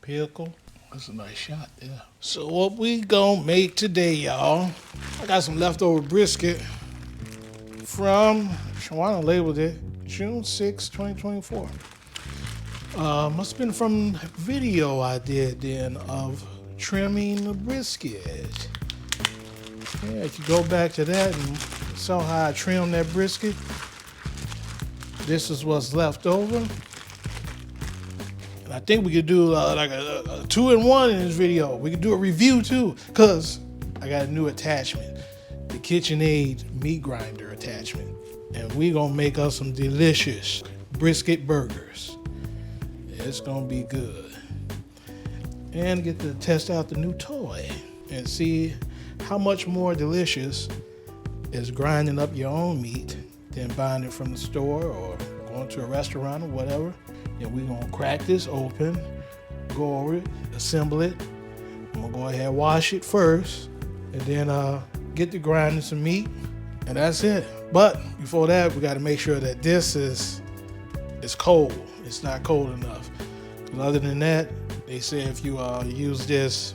Pickle. That's a nice shot there. So what we gonna make today, y'all? I got some leftover brisket from, Shawana labeled it, June 6, 2024. Must have been from a video I did then of trimming the brisket. Yeah, if you go back to that and saw how I trimmed that brisket, this is what's left over. And I think we could do like a 2-in-1 in this video. We could do a review too, because I got a new attachment, the KitchenAid meat grinder attachment. And we gonna make us some delicious brisket burgers. It's gonna be good. And get to test out the new toy and see how much more delicious is grinding up your own meat than buying it from the store or going to a restaurant or whatever. And we're gonna crack this open, go over it, assemble it. I'm gonna go ahead and wash it first, and then get to grinding some meat, and that's it. But before that, we gotta make sure that this is cold. It's not cold enough. But other than that, they say if you use this,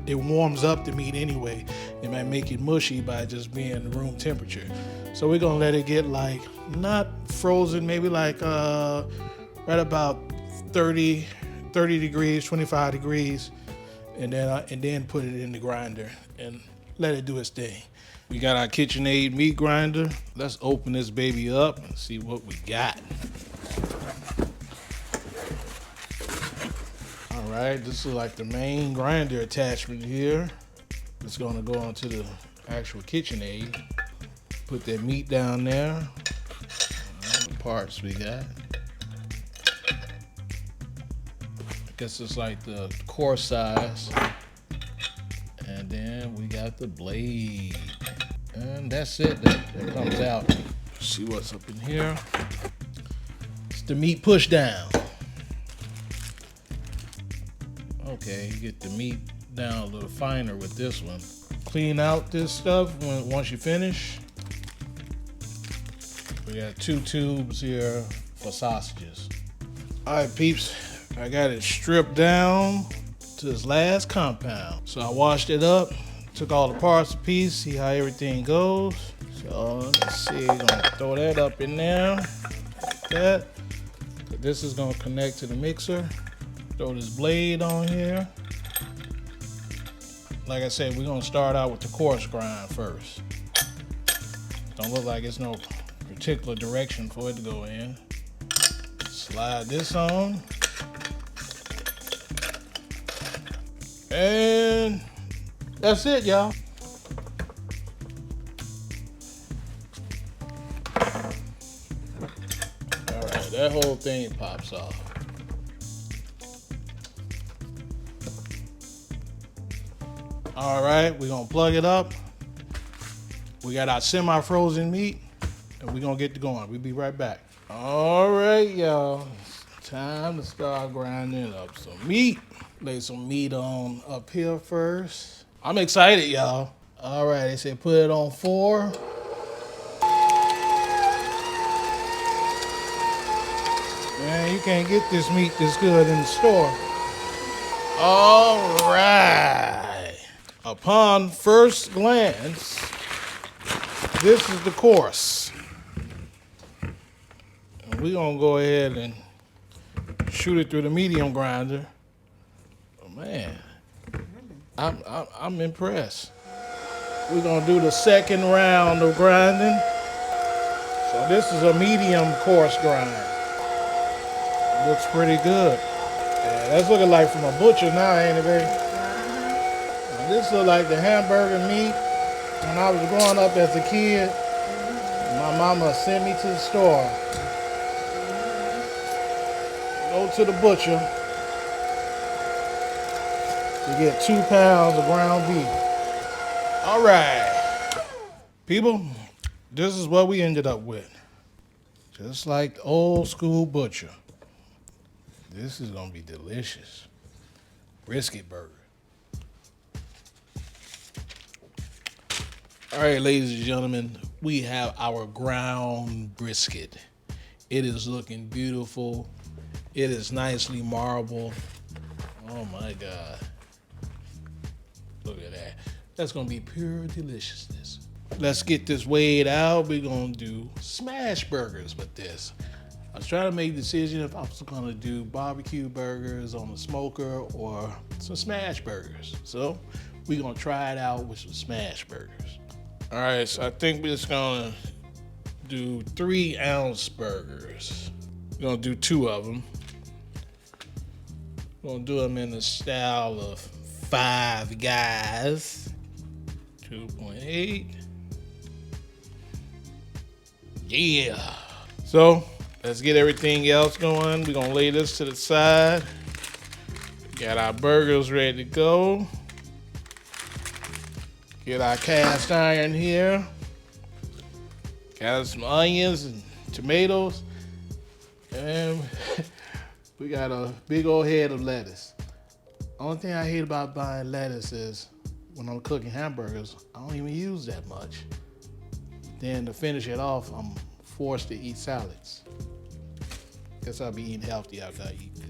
it warms up the meat anyway. It might make it mushy by just being room temperature. So we're gonna let it get like, not frozen, maybe like right about 30 degrees, 25 degrees, and then put it in the grinder and let it do its thing. We got our KitchenAid meat grinder. Let's open this baby up and see what we got. All right, this is like the main grinder attachment here. It's gonna go onto the actual KitchenAid. Put that meat down there. All the parts we got. I guess it's like the coarse size. And then we got the blade. And that's it, that comes out. Let's see what's up in here. It's the meat push down. Okay, you get the meat down a little finer with this one. Clean out this stuff once you finish. We got 2 tubes here for sausages. All right, peeps, I got it stripped down to its last compound. So I washed it up, took all the parts and pieces, see how everything goes. So let's see, gonna throw that up in there, like that. This is gonna connect to the mixer. Throw this blade on here. Like I said, we're gonna start out with the coarse grind first. Don't look like it's no particular direction for it to go in. Slide this on. And that's it, y'all. All right, that whole thing pops off. All right, we're gonna plug it up. We got our semi-frozen meat, and we're gonna get to going. We'll be right back. All right, y'all. It's time to start grinding up some meat. Lay some meat on up here first. I'm excited, y'all. All right, they said put it on 4. Man, you can't get this meat this good in the store. All right. Upon first glance, this is the course. And we're gonna go ahead and shoot it through the medium grinder. Oh, man, I'm impressed. We're gonna do the second round of grinding. So this is a medium coarse grind. Looks pretty good. Yeah, that's looking like from a butcher now, ain't it, baby? This look like the hamburger meat. When I was growing up as a kid, my mama sent me to the store. Go to the butcher to get 2 pounds of ground beef. All right, people, this is what we ended up with. Just like the old school butcher. This is gonna be delicious. Brisket burger. All right, ladies and gentlemen, we have our ground brisket. It is looking beautiful. It is nicely marbled. Oh my God. Look at that. That's gonna be pure deliciousness. Let's get this weighed out. We're gonna do smash burgers with this. I was trying to make a decision if I was gonna do barbecue burgers on the smoker or some smash burgers. So we're gonna try it out with some smash burgers. All right, so I think we're just gonna do 3-ounce burgers. We're gonna do 2 of them. We're gonna do them in the style of Five Guys. 2.8. Yeah. So let's get everything else going. We're gonna lay this to the side. Got our burgers ready to go. Get our cast iron here. Got some onions and tomatoes. And we got a big old head of lettuce. Only thing I hate about buying lettuce is when I'm cooking hamburgers, I don't even use that much. Then to finish it off, I'm forced to eat salads. Guess I'll be eating healthy after I eat this.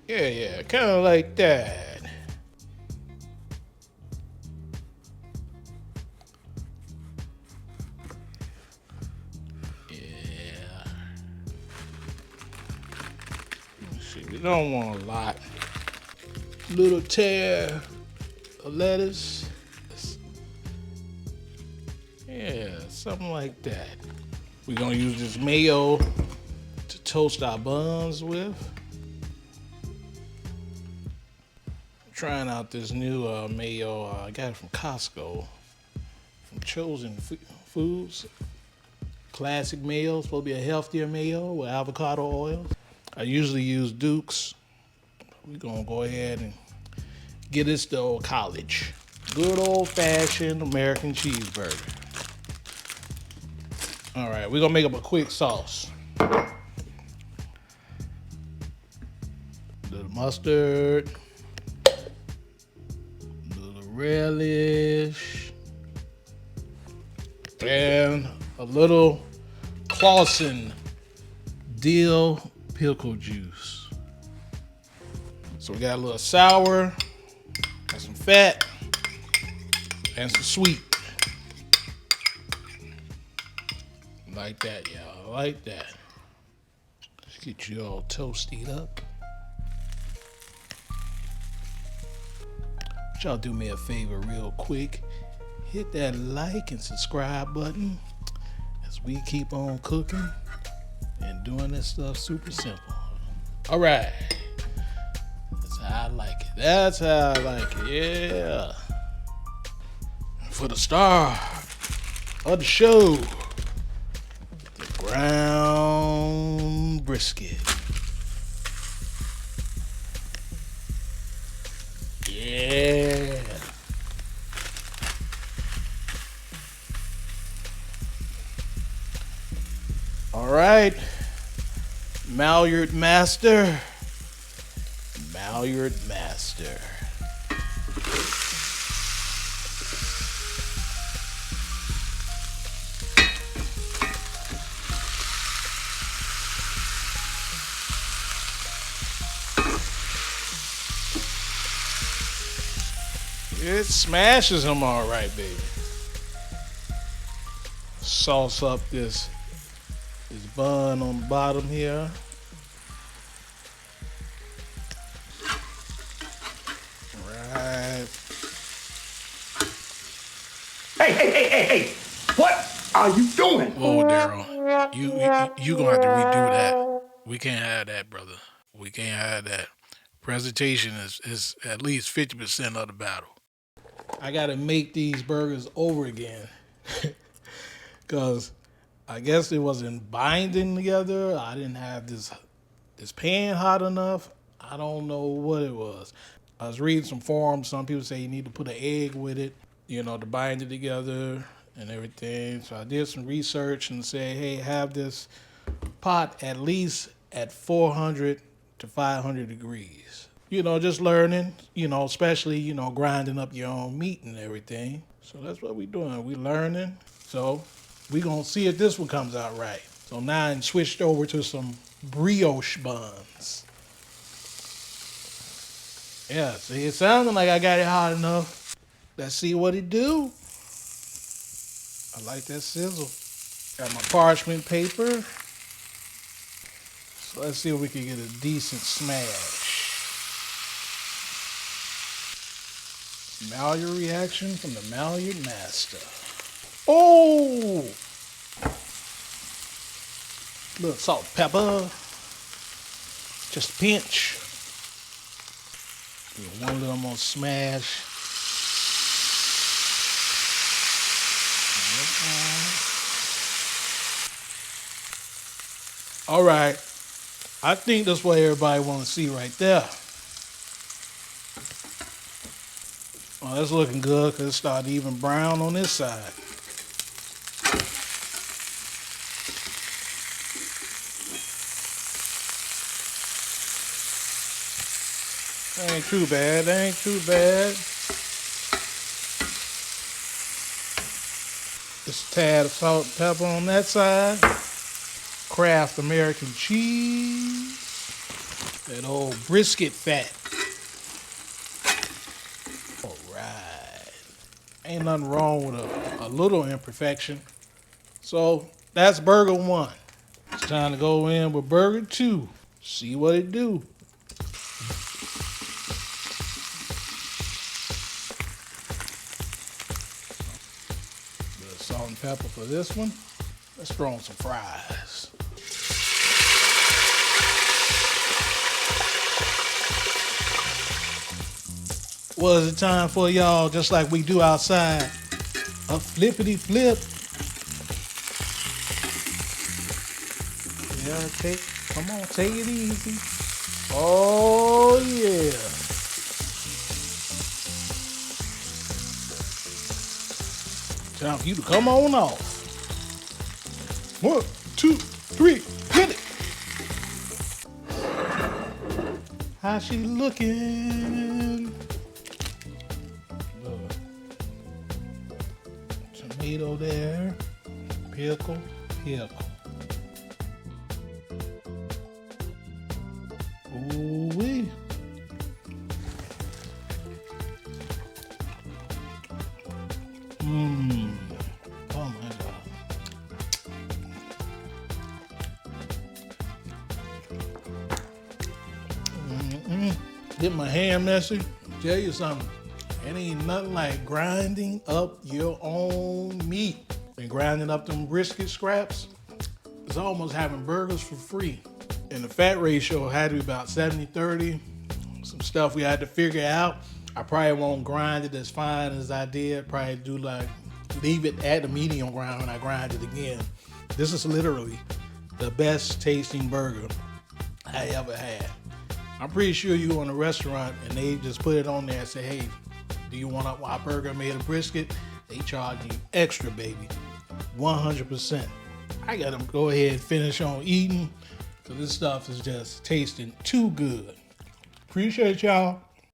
Yeah, kind of like that. Yeah. Let's see, we don't want a lot. Little tear of lettuce. Yeah, something like that. We're gonna use this mayo to toast our buns with. Trying out this new mayo. I got it from Costco, from Chosen Foods. Classic mayo, supposed to be a healthier mayo with avocado oil. I usually use Duke's. We're gonna go ahead and get this to old college. Good old fashioned American cheeseburger. All right, we're gonna make up a quick sauce. Little mustard. Relish, and a little Clausen dill pickle juice. So we got a little sour, got some fat, and some sweet. Like that, y'all, like that. Let's get you all toasted up. Y'all do me a favor real quick. Hit that like and subscribe button as we keep on cooking and doing this stuff super simple. All right. That's how I like it. That's how I like it. Yeah. For the star of the show, the ground brisket. Yeah. All right. Maillard Master. Maillard Master. It smashes them all right, baby. Sauce up this bun on the bottom here. Right. Hey! What are you doing? Whoa, Darryl. You gonna have to redo that. We can't have that, brother. We can't have that. Presentation is at least 50% of the battle. I gotta make these burgers over again. Cause I guess it wasn't binding together. I didn't have this pan hot enough. I don't know what it was. I was reading some forums. Some people say you need to put an egg with it, to bind it together and everything. So I did some research and said, hey, have this pot at least at 400 to 500 degrees. just learning, especially, grinding up your own meat and everything. So that's what we're doing. We learning. So we going to see if this one comes out right. So now I switched over to some brioche buns. Yeah, see, it sounded like I got it hot enough. Let's see what it do. I like that sizzle. Got my parchment paper. So let's see if we can get a decent smash. Maillard reaction from the Maillard master. Oh! Little salt, pepper. Just a pinch. Do one little more smash. All right. I think that's what everybody wants to see right there. Oh, that's looking good because it started even brown on this side. That ain't too bad. That ain't too bad. Just a tad of salt and pepper on that side. Kraft American cheese. That old brisket fat. All right. Ain't nothing wrong with a little imperfection. So that's burger 1. It's time to go in with burger 2. See what it do. Salt and pepper for this one. Let's throw on some fries. What is it time for, y'all? Just like we do outside. A flippity flip. Yeah, come on, take it easy. Oh yeah. Time for you to come on off. 1, 2, 3, hit it. How she looking? Tomato there. Pickle. Ooh-wee. Oh my God. Get my hand messy. Tell you something. It ain't nothing like grinding up your own meat. And grinding up them brisket scraps. It's almost having burgers for free. And the fat ratio had to be about 70-30. Some stuff we had to figure out. I probably won't grind it as fine as I did. Probably do leave it at the medium grind when I grind it again. This is literally the best tasting burger I ever had. I'm pretty sure you go in a restaurant and they just put it on there and say, hey, do you want a burger made of brisket? They charge you extra, baby. 100%. I gotta go ahead and finish on eating because this stuff is just tasting too good. Appreciate y'all.